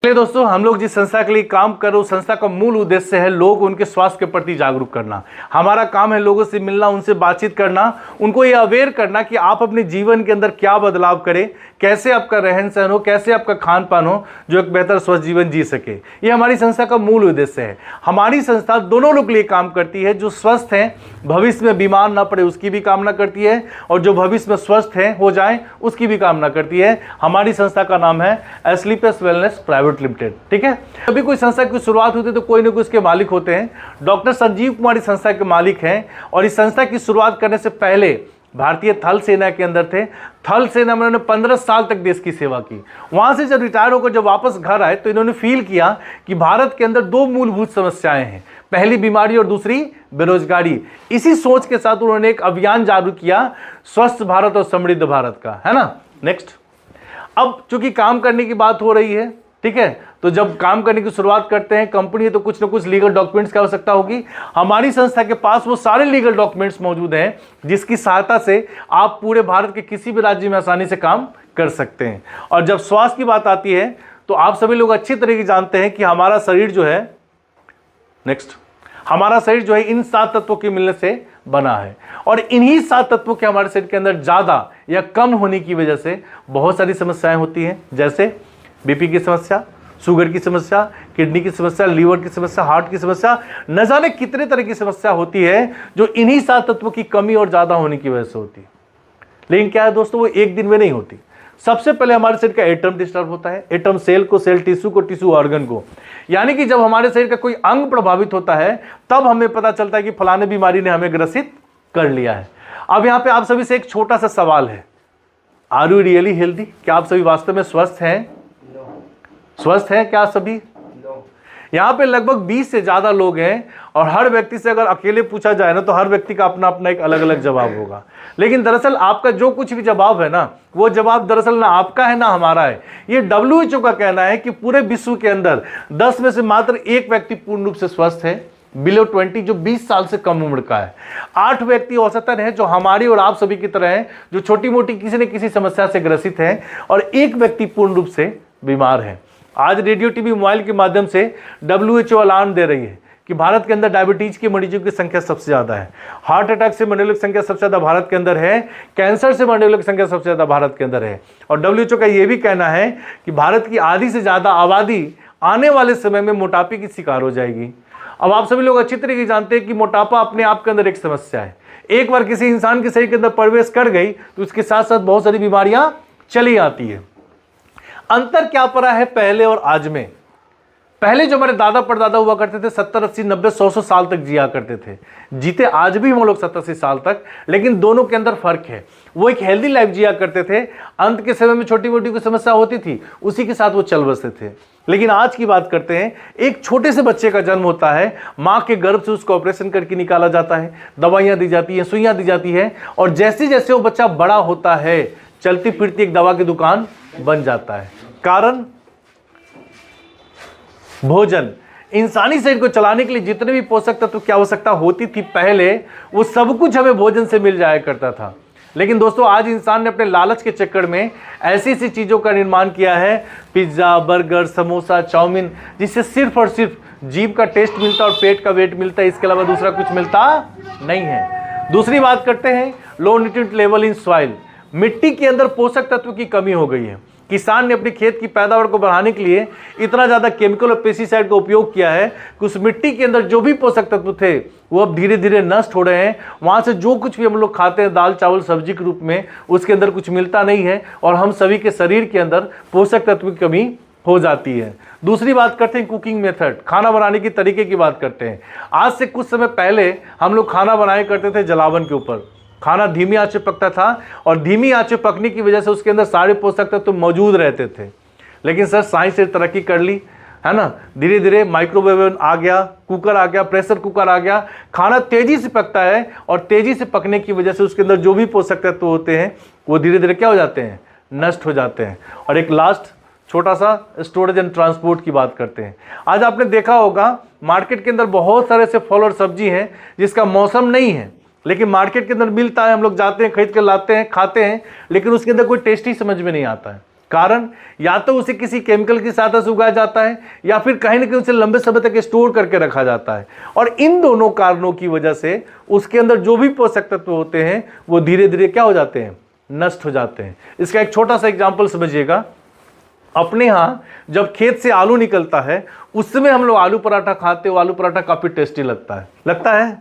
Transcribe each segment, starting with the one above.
चलिए दोस्तों, हम लोग जिस संस्था के लिए काम कर रहे हैं उस संस्था का मूल उद्देश्य है लोग उनके स्वास्थ्य के प्रति जागरूक करना। हमारा काम है लोगों से मिलना, उनसे बातचीत करना, उनको ये अवेयर करना कि आप अपने जीवन के अंदर क्या बदलाव करें, कैसे आपका रहन सहन हो, कैसे आपका खान पान हो, जो एक बेहतर स्वस्थ जीवन जी सके। ये हमारी संस्था का मूल उद्देश्य है। हमारी संस्था दोनों लोग के लिए काम करती है। जो स्वस्थ हैं, भविष्य में बीमार ना पड़े उसकी भी कामना करती है, और जो भविष्य में स्वस्थ हैं हो जाए उसकी भी कामना करती है। हमारी संस्था का नाम है एस्लीपियस वेलनेस प्राइवेट लिमिटेड। ठीक है, अभी कोई संस्था की शुरुआत होती है तो कोई ना कोई उसके मालिक होते हैं। डॉक्टर संजीव कुमार इस संस्था के मालिक हैं, और इस संस्था की शुरुआत करने से पहले भारतीय थल सेना के अंदर थे। थल सेना में उन्होंने 15 साल तक देश की सेवा की। वहां से जब रिटायर होकर जब वापस घर आए तो इन्होंने फील किया कि भारत के अंदर दो मूलभूत समस्याएं हैं, पहली बीमारी और दूसरी बेरोजगारी। इसी सोच के साथ उन्होंने एक अभियान चालू किया, स्वस्थ भारत और समृद्ध भारत का, है ना। नेक्स्ट, अब चूंकि काम करने की बात हो रही है, ठीक है, तो जब काम करने की शुरुआत करते हैं कंपनी है तो कुछ ना कुछ लीगल डॉक्यूमेंट्स की आवश्यकता होगी। हमारी संस्था के पास वो सारे लीगल डॉक्यूमेंट्स मौजूद हैं जिसकी सहायता से आप पूरे भारत के किसी भी राज्य में आसानी से काम कर सकते हैं। और जब स्वास्थ्य की बात आती है तो आप सभी लोग अच्छी तरीके से जानते हैं कि हमारा शरीर जो है, नेक्स्ट, हमारा शरीर जो है इन 7 तत्वों के मिलने से बना है, और इन्हीं 7 तत्वों के हमारे शरीर के अंदर ज्यादा या कम होने की वजह से बहुत सारी समस्याएं होती हैं, जैसे बीपी की समस्या, शुगर की समस्या, किडनी की समस्या, लीवर की समस्या, हार्ट की समस्या, न जाने कितने तरह की समस्या होती है जो इन्हीं 7 तत्वों की कमी और ज्यादा होने की वजह से होती है। लेकिन क्या है दोस्तों, वो एक दिन में नहीं होती। सबसे पहले हमारे शरीर का एटम डिस्टर्ब होता है, एटम सेल को, सेल टिश्यू को, टिश्यू ऑर्गन को। यानी कि जब हमारे शरीर का कोई अंग प्रभावित होता है तब हमें पता चलता है कि फलाने बीमारी ने हमें ग्रसित कर लिया है। अब यहां पे आप सभी से एक छोटा सा सवाल है, आर यू रियली हेल्दी? क्या आप सभी वास्तव में स्वस्थ हैं? स्वस्थ हैं क्या सभी? यहाँ पे लगभग 20 से ज्यादा लोग हैं, और हर व्यक्ति से अगर अकेले पूछा जाए ना तो हर व्यक्ति का अपना अपना एक अलग अलग जवाब होगा। लेकिन दरअसल आपका जो कुछ भी जवाब है ना, वो जवाब दरअसल ना आपका है ना हमारा है। ये WHO का कहना है कि पूरे विश्व के अंदर 10 में से मात्र 1 व्यक्ति पूर्ण रूप से स्वस्थ है, बिलो 20, जो 20 साल से कम उम्र का है। 8 व्यक्ति औसतन है जो हमारी और आप सभी की तरह हैं, जो छोटी मोटी किसी न किसी समस्या से ग्रसित हैं, और 1 व्यक्ति पूर्ण रूप से बीमार है। आज रेडियो, टीवी, मोबाइल के माध्यम से WHO अलार्म दे रही है कि भारत के अंदर डायबिटीज के मरीजों की संख्या सबसे ज्यादा है, हार्ट अटैक से मरने वालों की संख्या सबसे ज्यादा भारत के अंदर है, कैंसर से मरने वालों की संख्या सबसे ज्यादा भारत के अंदर है। और WHO का यह भी कहना है कि भारत की आधी से ज्यादा आबादी आने वाले समय में मोटापे की शिकार हो जाएगी। अब आप सभी लोग अच्छी तरीके से जानते हैं कि मोटापा अपने आप के अंदर एक समस्या है। एक बार किसी इंसान के शरीर के अंदर प्रवेश कर गई तो उसके साथ साथ बहुत सारी बीमारियां चली आती है। अंतर क्या पड़ा है पहले और आज में? पहले जो हमारे दादा परदादा हुआ करते थे 70, 80, 90, 100 साल तक जिया करते थे, जीते आज भी हम लोग 70, 80 साल तक, लेकिन दोनों के अंदर फर्क है। वो एक हेल्दी लाइफ जिया करते थे, अंत के समय में छोटी मोटी कोई समस्या होती थी उसी के साथ वो चल बसते थे। लेकिन आज की बात करते हैं, एक छोटे से बच्चे का जन्म होता है, माँ के गर्भ से उसका ऑपरेशन करके निकाला जाता है, दवाइयाँ दी जाती हैं, सुइयाँ दी जाती है, और जैसे जैसे वो बच्चा बड़ा होता है चलती फिरती एक दवा की दुकान बन जाता है। कारण भोजन। इंसानी शरीर को चलाने के लिए जितने भी पोषक तत्व की आवश्यकता होती थी पहले, वो सब कुछ हमें भोजन से मिल जाया करता था। लेकिन दोस्तों आज इंसान ने अपने लालच के चक्कर में ऐसी ऐसी चीजों का निर्माण किया है, पिज्जा, बर्गर, समोसा, चाउमीन, जिससे सिर्फ और सिर्फ जीभ का टेस्ट मिलता है और पेट का वेट मिलता है, इसके अलावा दूसरा कुछ मिलता नहीं है। दूसरी बात करते हैं, low nutrient level in soil. मिट्टी के अंदर पोषक तत्व की कमी हो गई है। किसान ने अपनी खेत की पैदावार को बढ़ाने के लिए इतना ज्यादा केमिकल और पेस्टिसाइड का उपयोग किया है कि उस मिट्टी के अंदर जो भी पोषक तत्व थे वो अब धीरे धीरे नष्ट हो रहे हैं। वहां से जो कुछ भी हम लोग खाते हैं दाल चावल सब्जी के रूप में, उसके अंदर कुछ मिलता नहीं है, और हम सभी के शरीर के अंदर पोषक तत्व की कमी हो जाती है। दूसरी बात करते हैं कुकिंग मेथड, खाना बनाने की तरीके की बात करते हैं। आज से कुछ समय पहले हम लोग खाना बनाया करते थे जलावन के ऊपर। खाना धीमी आंच पे पकता था, और धीमी आंच पे पकने की वजह से उसके अंदर सारे पोषक तत्व मौजूद रहते थे। लेकिन सर साइंस ने तरक्की कर ली, है ना, धीरे धीरे माइक्रोवेव आ गया, कुकर आ गया, प्रेशर कुकर आ गया, खाना तेजी से पकता है, और तेजी से पकने की वजह से उसके अंदर जो भी पोषक तत्व होते हैं वो धीरे धीरे क्या हो जाते हैं, नष्ट हो जाते हैं। और एक लास्ट छोटा सा स्टोरेज एंड ट्रांसपोर्ट की बात करते हैं। आज आपने देखा होगा मार्केट के अंदर बहुत सारे ऐसे फल और सब्जी हैं जिसका मौसम नहीं है, लेकिन मार्केट के अंदर मिलता है, हम लोग जाते हैं, खरीद कर लाते हैं, खाते हैं, लेकिन उसके अंदर कोई टेस्ट ही समझ में नहीं आता है। कारण या तो उसे किसी केमिकल की सहायता से उगाया जाता है या फिर कहीं ना कहीं उसे लंबे समय तक स्टोर करके रखा जाता है, और इन दोनों कारणों की वजह से उसके अंदर जो भी पोषक तत्व होते हैं वो धीरे धीरे क्या हो जाते हैं, नष्ट हो जाते हैं। इसका एक छोटा सा एग्जाम्पल समझिएगा। अपने यहाँ जब खेत से आलू निकलता है उस समय हम लोग आलू पराठा खाते हो, आलू पराठा काफी टेस्टी लगता है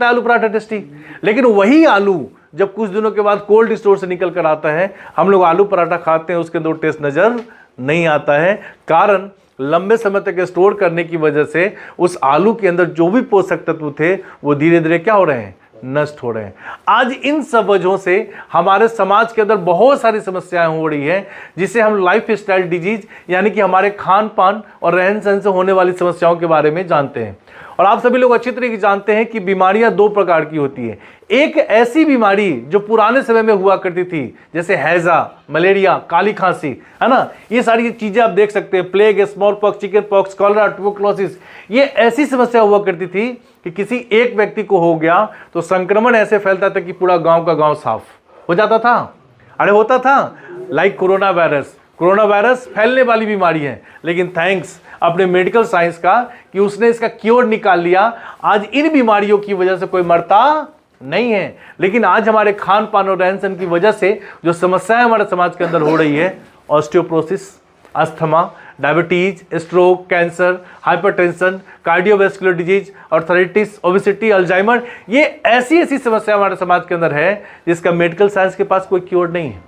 आलू पराठा टेस्टी। लेकिन वही आलू जब कुछ दिनों के बाद कोल्ड स्टोर से निकल कर आता है, हम लोग आलू पराठा खाते हैं, उसके अंदर टेस्ट नजर नहीं आता है। कारण लंबे समय तक स्टोर करने की वजह से उस आलू के अंदर जो भी पोषक तत्व थे वो धीरे धीरे क्या हो रहे हैं, नष्ट हो रहे हैं। आज इन सब वजहों से हमारे समाज के अंदर बहुत सारी समस्याएं हो रही है, जिसे हम लाइफ स्टाइल डिजीज यानी कि हमारे खान पान और रहन सहन से होने वाली समस्याओं के बारे में जानते हैं। और आप सभी लोग अच्छी तरीके से जानते हैं कि बीमारियां दो प्रकार की होती है। एक ऐसी बीमारी जो पुराने समय में हुआ करती थी, जैसे हैजा, मलेरिया, काली खांसी, है ना, ये सारी चीजें आप देख सकते हैं, plague, small pox, chicken pox, cholera, tuberculosis, ये ऐसी समस्या हुआ करती थी कि किसी एक व्यक्ति को हो गया तो संक्रमण ऐसे फैलता था कि पूरा गांव का गांव साफ हो जाता था। अरे होता था, लाइक कोरोना वायरस फैलने वाली बीमारी है, लेकिन थैंक्स अपने मेडिकल साइंस का कि उसने इसका क्योर निकाल लिया। आज इन बीमारियों की वजह से कोई मरता नहीं है, लेकिन आज हमारे खान पान और रहन सहन की वजह से जो समस्याएं हमारे समाज के अंदर हो रही है, osteoporosis, asthma, diabetes, stroke, cancer, hypertension, cardiovascular disease, arthritis, obesity, Alzheimer, ये ऐसी ऐसी समस्या हमारे समाज के अंदर है जिसका मेडिकल साइंस के पास कोई क्योर नहीं है।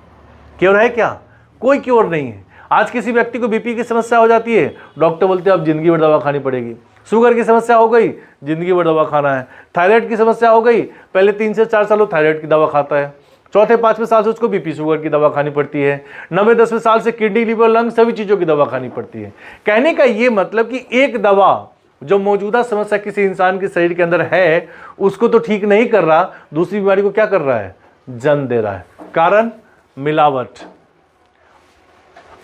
क्योर है क्या? कोई क्योर नहीं है। आज किसी व्यक्ति को बीपी की समस्या हो जाती है, डॉक्टर बोलते हैं अब जिंदगी भर दवा खानी पड़ेगी। शुगर की समस्या हो गई, जिंदगी भर दवा खाना है। थायराइड की समस्या हो गई, पहले 3 से 4 साल वो थायराइड की दवा खाता है, चौथे 5वें साल से उसको बीपी शुगर की दवा खानी पड़ती है, 9वें 10वें साल से किडनी, लिवर, लंग सभी चीज़ों की दवा खानी पड़ती है। कहने का ये मतलब कि एक दवा जो मौजूदा समस्या किसी इंसान के शरीर के अंदर है उसको तो ठीक नहीं कर रहा, दूसरी बीमारी को क्या कर रहा है, जन्म दे रहा है। कारण मिलावट।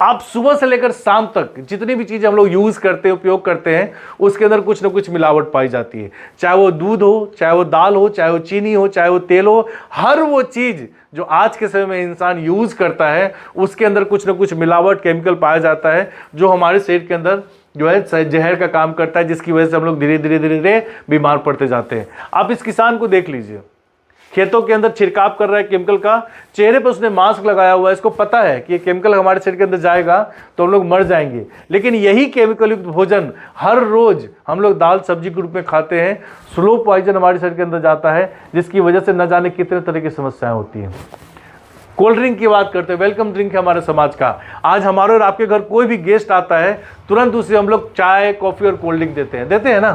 आप सुबह से लेकर शाम तक जितनी भी चीज़ें हम लोग यूज़ करते हैं, उपयोग करते हैं, उसके अंदर कुछ ना कुछ मिलावट पाई जाती है। चाहे वो दूध हो, चाहे वो दाल हो, चाहे वो चीनी हो, चाहे वो तेल हो, हर वो चीज़ जो आज के समय में इंसान यूज़ करता है उसके अंदर कुछ ना कुछ मिलावट, केमिकल पाया जाता है, जो हमारे शरीर के अंदर जो है जहर का काम करता है, जिसकी वजह से हम लोग धीरे धीरे धीरे धीरे बीमार पड़ते जाते हैं। आप इस किसान को देख लीजिए, खेतों के अंदर छिड़काव कर रहा है केमिकल का, चेहरे पर उसने मास्क लगाया हुआ है, इसको पता है कि ये केमिकल हमारे शरीर के अंदर जाएगा तो हम लोग मर जाएंगे। लेकिन यही केमिकल युक्त भोजन हर रोज हम लोग दाल सब्जी के रूप में खाते हैं, स्लो पॉइजन हमारे शरीर के अंदर जाता है, जिसकी वजह से न जाने कितने तरह की समस्याएं होती हैं। कोल्ड ड्रिंक की बात करते हैं, वेलकम ड्रिंक है हमारे समाज का। आज हमारे और आपके घर कोई भी गेस्ट आता है, तुरंत उसे हम लोग चाय, कॉफी और कोल्ड ड्रिंक देते हैं ना।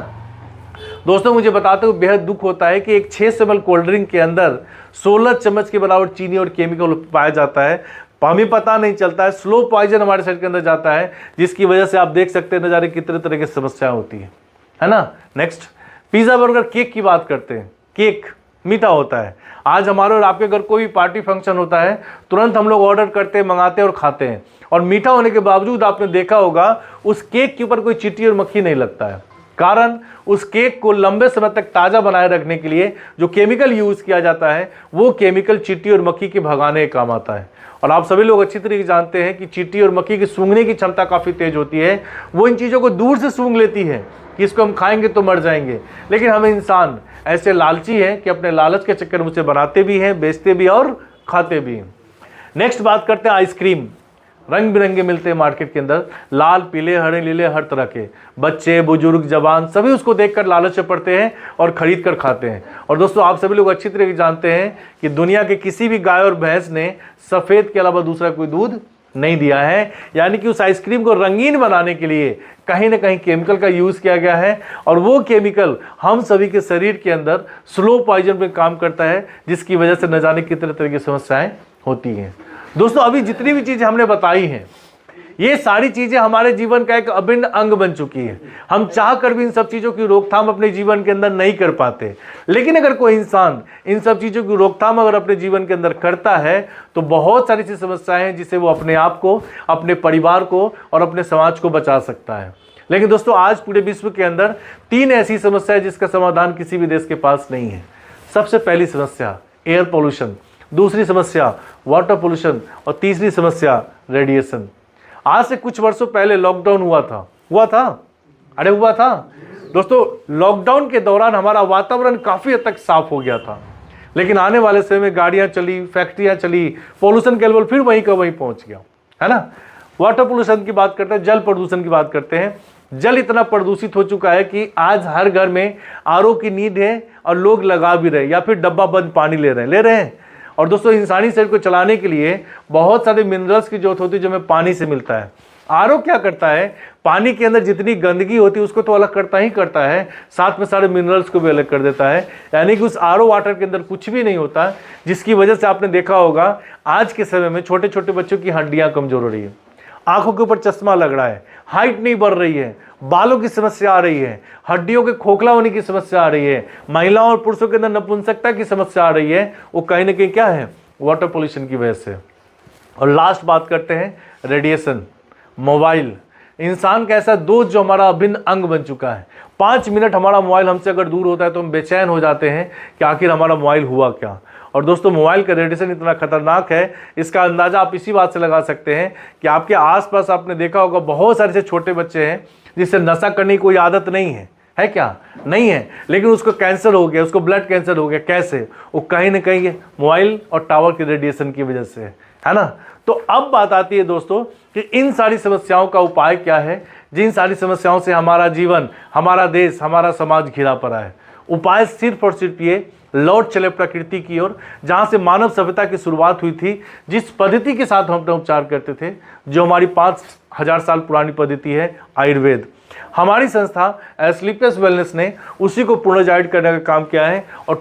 दोस्तों मुझे बताते हुए बेहद दुख होता है कि एक 600 ml कोल्ड ड्रिंक के अंदर 16 चम्मच के बराबर चीनी और केमिकल पाया जाता है। हमें पता नहीं चलता है, स्लो पॉइजन हमारे शरीर के अंदर जाता है, जिसकी वजह से आप देख सकते हैं न जाने कितने तरह की समस्याएं होती है ना। नेक्स्ट, पिज्जा, बर्गर, केक की बात करते हैं। केक मीठा होता है। आज हमारे और आपके घर कोई भी पार्टी फंक्शन होता है, तुरंत हम लोग ऑर्डर करते हैं, मंगाते हैं और खाते हैं, और मीठा होने के बावजूद आपने देखा होगा उस केक के ऊपर कोई चींटी और मक्खी नहीं लगता है। कारण उस केक को लंबे समय तक ताज़ा बनाए रखने के लिए जो केमिकल यूज़ किया जाता है, वो केमिकल चींटी और मक्खी के भगाने के काम आता है। और आप सभी लोग अच्छी तरीके से जानते हैं कि चींटी और मक्खी की सूंघने की क्षमता काफ़ी तेज होती है। वो इन चीज़ों को दूर से सूंघ लेती है कि इसको हम खाएंगे तो मर जाएंगे, लेकिन हम इंसान ऐसे लालची हैं कि अपने लालच के चक्कर में उसे बनाते भी हैं, बेचते भी और खाते भी हैं। नेक्स्ट बात करते हैं आइसक्रीम। रंग बिरंगे मिलते हैं मार्केट के अंदर, लाल, पीले, हरे, नीले, हर तरह के। बच्चे, बुजुर्ग, जवान सभी उसको देखकर लालच से पड़ते हैं और खरीद कर खाते हैं। और दोस्तों आप सभी लोग अच्छी तरह से जानते हैं कि दुनिया के किसी भी गाय और भैंस ने सफ़ेद के अलावा दूसरा कोई दूध नहीं दिया है। यानी कि उस आइसक्रीम को रंगीन बनाने के लिए कहीं ना कहीं केमिकल का यूज़ किया गया है, और वो केमिकल हम सभी के शरीर के अंदर स्लो पॉइजन पे काम करता है, जिसकी वजह से न जाने कितने तरह की समस्याएं होती हैं। दोस्तों अभी जितनी भी चीज़ें हमने बताई हैं, ये सारी चीज़ें हमारे जीवन का एक अभिन्न अंग बन चुकी है। हम चाह कर भी इन सब चीज़ों की रोकथाम अपने जीवन के अंदर नहीं कर पाते, लेकिन अगर कोई इंसान इन सब चीज़ों की रोकथाम अगर अपने जीवन के अंदर करता है तो बहुत सारी सी समस्याएं हैं जिससे वो अपने आप को, अपने परिवार को और अपने समाज को बचा सकता है। लेकिन दोस्तों आज पूरे विश्व के अंदर 3 ऐसी समस्या है जिसका समाधान किसी भी देश के पास नहीं है। सबसे पहली समस्या एयर पोल्यूशन, दूसरी समस्या वाटर पोल्यूशन और तीसरी समस्या रेडिएशन। आज से कुछ वर्षों पहले लॉकडाउन हुआ था, अरे हुआ था दोस्तों। लॉकडाउन के दौरान हमारा वातावरण काफ़ी हद तक साफ हो गया था, लेकिन आने वाले समय में गाड़ियाँ चली, फैक्ट्रियाँ चली, पोल्यूशन का लेवल फिर वहीं का वहीं पहुँच गया, है ना। वाटर पोल्यूशन की बात करते हैं, जल प्रदूषण की बात करते हैं। जल इतना प्रदूषित हो चुका है कि आज हर घर में आरओ की नीड है और लोग लगा भी रहे या फिर डब्बा बंद पानी ले रहे हैं। और दोस्तों इंसानी शरीर को चलाने के लिए बहुत सारे मिनरल्स की जरूरत होती है जो हमें पानी से मिलता है। आरओ क्या करता है, पानी के अंदर जितनी गंदगी होती है उसको तो अलग करता है, साथ में सारे मिनरल्स को भी अलग कर देता है। यानी कि उस आरओ वाटर के अंदर कुछ भी नहीं होता, जिसकी वजह से आपने देखा होगा आज के समय में छोटे छोटे बच्चों की हड्डियां कमजोर हो रही है, आंखों के ऊपर चश्मा लग रहा है, हाइट नहीं बढ़ रही है, बालों की समस्या आ रही है, हड्डियों के खोखला होने की समस्या आ रही है, महिलाओं और पुरुषों के अंदर नपुंसकता की समस्या आ रही है। वो कहीं ना कहीं क्या है, वाटर पोल्यूशन की वजह से। और लास्ट बात करते हैं रेडिएशन, मोबाइल। इंसान का ऐसा दोस्त जो हमारा अभिन्न अंग बन चुका है। 5 मिनट हमारा मोबाइल हमसे अगर दूर होता है तो हम बेचैन हो जाते हैं कि आखिर हमारा मोबाइल हुआ क्या। और दोस्तों मोबाइल का रेडिएशन इतना खतरनाक है, इसका अंदाज़ा आप इसी बात से लगा सकते हैं कि आपके आसपास आपने देखा होगा बहुत सारे से छोटे बच्चे हैं जिससे नशा करने की कोई आदत नहीं है क्या, नहीं है, लेकिन उसको कैंसर हो गया, उसको ब्लड कैंसर हो गया। कैसे? वो कहीं ना कहीं मोबाइल और टावर के रेडिएशन की वजह से, है ना। तो अब बात आती है दोस्तों कि इन सारी समस्याओं का उपाय क्या है, जिन सारी समस्याओं से हमारा जीवन, हमारा देश, हमारा समाज घिरा पड़ा है। उपाय सिर्फ और सिर्फ ये, लौट चले प्रकृति की ओर, जहाँ से मानव सभ्यता की शुरुआत हुई थी, जिस पद्धति के साथ हम अपना उपचार करते थे, जो हमारी 5000 साल पुरानी पद्धति है, आयुर्वेद। हमारी संस्था एस्क्लेपियस वेलनेस ने उसी को पुनर्जीवित करने का काम किया है और